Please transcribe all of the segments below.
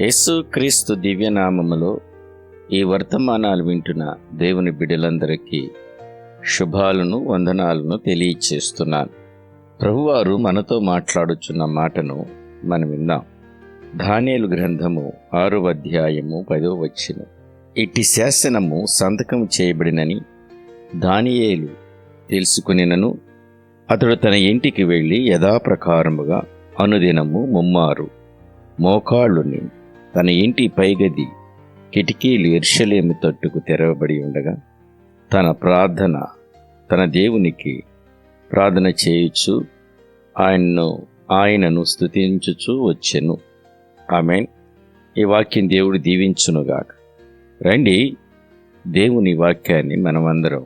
యేసు క్రీస్తు దివ్యనామములో ఈ వర్తమానాలు వింటున్న దేవుని బిడ్డలందరికీ శుభాలను వందనాలను తెలియచేస్తున్నాను. ప్రభువారు మనతో మాట్లాడుచున్న మాటను మనం విందాం. దానియేలు గ్రంథము 6వ అధ్యాయము 10వ వచనం. ఇట్టి శాసనము సంతకం చేయబడినని దానియేలు తెలుసుకునినను అతడు తన ఇంటికి వెళ్ళి యథాప్రకారముగా అనుదినము ముమ్మారు మోకాళ్ళుని తన ఇంటి పైగది కిటికీలు యెరూషలేము తట్టుకు తెరవబడి ఉండగా తన దేవునికి ప్రార్థన చేయుచు ఆయనను స్తుతించుచు వచ్చెను. ఆమేన్. ఈ వాక్యం దేవుడు దీవించునుగాక. రండి, దేవుని వాక్యాన్ని మనమందరం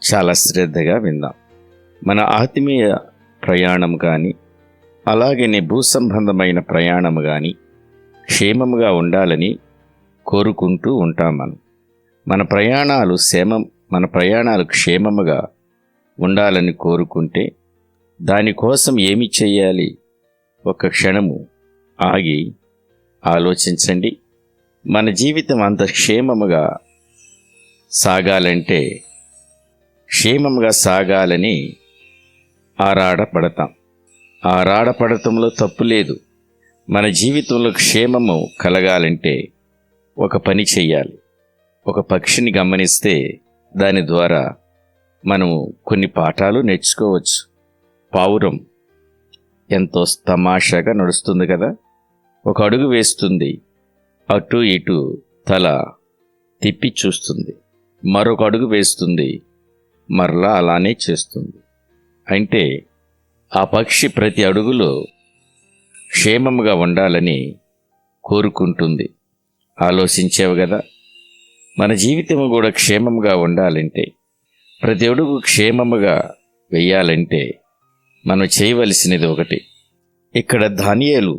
చాలా శ్రద్ధగా విందాం. మన ఆత్మీయ ప్రయాణం కానీ అలాగనే భూసంబంధమైన ప్రయాణం కానీ క్షేమముగా ఉండాలని కోరుకుంటూ ఉంటాం. మన ప్రయాణాలు క్షేమముగా ఉండాలని కోరుకుంటే దానికోసం ఏమి చేయాలి? ఒక క్షణము ఆగి ఆలోచించండి. మన జీవితం అంత క్షేమముగా సాగాలని ఆరాడపడటంలో తప్పు లేదు. మన జీవితంలో క్షేమము కలగాలంటే ఒక పని చెయ్యాలి. ఒక పక్షిని గమనిస్తే దాని ద్వారా మనము కొన్ని పాఠాలు నేర్చుకోవచ్చు. పావురం ఎంతో తమాషాగా నడుస్తుంది కదా. ఒక అడుగు వేస్తుంది, అటు ఇటు తల తిప్పి చూస్తుంది. మరొక అడుగు వేస్తుంది, మరలా అలానే చేస్తుంది. అంటే ఆ పక్షి ప్రతి అడుగులో క్షేమముగా ఉండాలని కోరుకుంటుంది. ఆలోచించావు కదా. మన జీవితము కూడా క్షేమముగా ఉండాలంటే, ప్రతి అడుగు క్షేమముగా వెయ్యాలంటే మనం చేయవలసినది ఒకటి. ఇక్కడ దానియేలు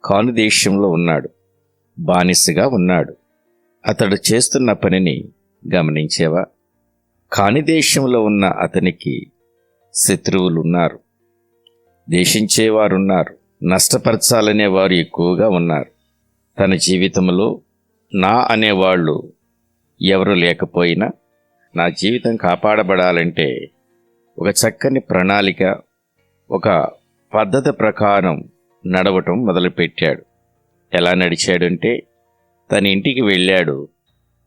కాను దేశంలో ఉన్నాడు, బానిసగా ఉన్నాడు. అతడు చేస్తున్న పనిని గమనించేవా? కాని దేశంలో ఉన్న అతనికి శత్రువులున్నారు, దేశించేవారున్నారు, నష్టపరచాలనే వారు ఎక్కువగా ఉన్నారు. తన జీవితంలో నా అనేవాళ్ళు ఎవరు లేకపోయినా నా జీవితం కాపాడబడాలంటే ఒక చక్కని ప్రణాళిక, ఒక పద్ధతి ప్రకారం నడవటం మొదలుపెట్టాడు. ఎలా నడిచాడంటే, తన ఇంటికి వెళ్ళాడు.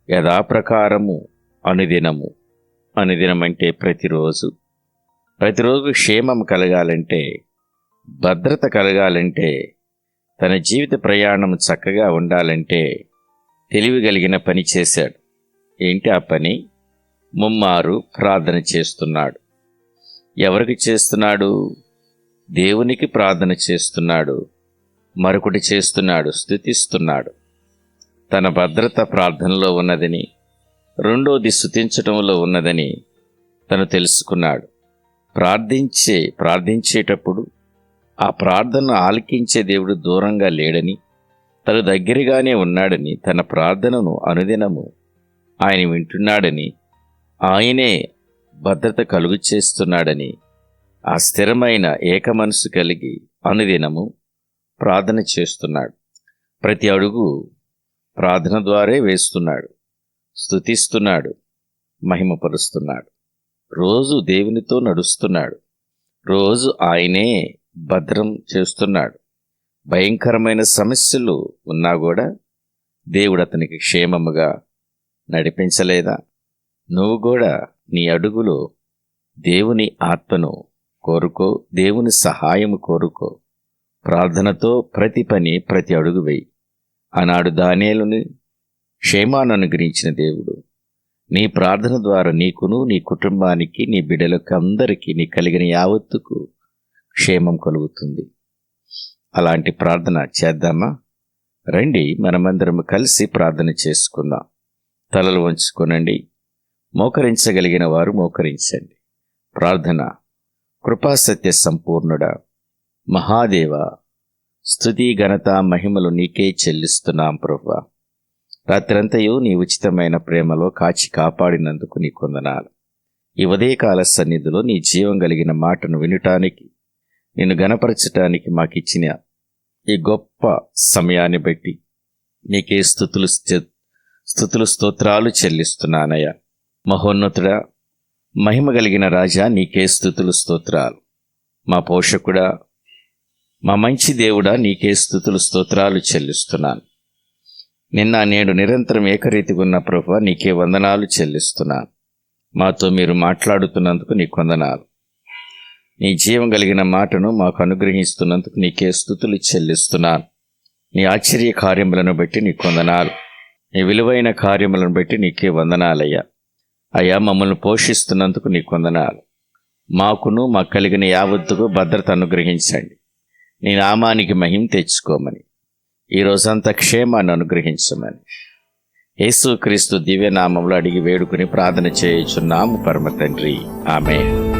యథాప్రకారము అనుదినం అంటే ప్రతిరోజు క్షేమం కలగాలంటే, భద్రత కలగాలంటే, తన జీవిత ప్రయాణం చక్కగా ఉండాలంటే తెలివి కలిగిన పని చేశాడు. ఏంటి ఆ పని? ముమ్మారు ప్రార్థన చేస్తున్నాడు. ఎవరికి చేస్తున్నాడు? దేవునికి ప్రార్థన చేస్తున్నాడు. మరొకటి చేస్తున్నాడు, స్తుతిస్తున్నాడు. తన భద్రత ప్రార్థనలో ఉన్నదని, రెండోది స్తుతించటంలో ఉన్నదని తను తెలుసుకున్నాడు. ప్రార్థించేటప్పుడు ఆ ప్రార్థనను ఆలకించే దేవుడు దూరంగా లేడని, తన దగ్గరగానే ఉన్నాడని, తన ప్రార్థనను అనుదినము ఆయన వింటున్నాడని, ఆయనే భద్రత కలుగు చేస్తున్నాడని, ఆ స్థిరమైన ఏక మనసు కలిగి అనుదినము ప్రార్థన చేస్తున్నాడు. ప్రతి అడుగు ప్రార్థన ద్వారే వేస్తున్నాడు, స్తుతిస్తున్నాడు, మహిమపరుస్తున్నాడు. రోజు దేవునితో నడుస్తున్నాడు. రోజు ఆయనే భద్రం చేస్తున్నాడు. భయంకరమైన సమస్యలు ఉన్నా కూడా దేవుడు అతనికి క్షేమముగా నడిపించలేదా? నువ్వు కూడా నీ అడుగులో దేవుని ఆత్మను కోరుకో, దేవుని సహాయము కోరుకో. ప్రార్థనతో ప్రతి అడుగు వేయి. ఆనాడు దానియేలుని క్షేమాన్ని అనుగ్రహించిన దేవుడు నీ ప్రార్థన ద్వారా నీకును, నీ కుటుంబానికి, నీ బిడ్డలకు అందరికీ, నీ కలిగిన యావత్తుకు క్షేమం కలుగుతుంది. అలాంటి ప్రార్థన చేద్దామా? రండి, మనమందరము కలిసి ప్రార్థన చేసుకుందాం. తలలు వంచుకొనండి. మోకరించగలిగిన వారు మోకరించండి. ప్రార్థన. కృపాసత్య సంపూర్ణుడా, మహాదేవ, స్తుతి ఘనత మహిమలు నీకే చెల్లిస్తున్నాం ప్రభువా. రాత్రంతయు నీ ఉచితమైన ప్రేమలో కాచి కాపాడినందుకు నీ కొందనాలు. ఈ ఉదయకాల సన్నిధిలో నీ జీవం కలిగిన మాటను వినటానికి, నిన్ను గణపరచటానికి మాకిచ్చిన ఈ గొప్ప సమయాన్ని బట్టి నీకే స్తుతులు స్తోత్రాలు చెల్లిస్తున్నానయ్యా. మహోన్నతుడా, మహిమ కలిగిన రాజా, నీకే స్తుతులు స్తోత్రాలు. మా పోషకుడా, మా మంచి దేవుడా, నీకే స్తుతులు స్తోత్రాలు చెల్లిస్తున్నాను. నిన్న నేడు నిరంతరం ఏకరీతిగా ఉన్న ప్రభువా, నీకే వందనాలు చెల్లిస్తున్నాను. మాతో మీరు మాట్లాడుతున్నందుకు నీకు వందనాలు. నీ జీవం కలిగిన మాటను మాకు అనుగ్రహిస్తున్నందుకు నీకే స్తుతులు చెల్లిస్తున్నాను. నీ ఆశ్చర్య కార్యములను బట్టి నీకు వందనాలు. నీ విలువైన కార్యములను బట్టి నీకే వందనాలయ్యా. అయ్యా, మమ్మల్ని పోషిస్తున్నందుకు నీకు వందనాలు. మాకును మాకు కలిగిన యావత్తుకు భద్రత అనుగ్రహించండి. నీ నామానికి మహిమ తెచ్చుకోమని, ఈ రోజంతా క్షేమాన్ని అనుగ్రహించమని యేసుక్రీస్తు దివ్యనామంలో అడిగి వేడుకుని ప్రార్థన చేయుచున్నాము పరమ తండ్రి. ఆమేన్.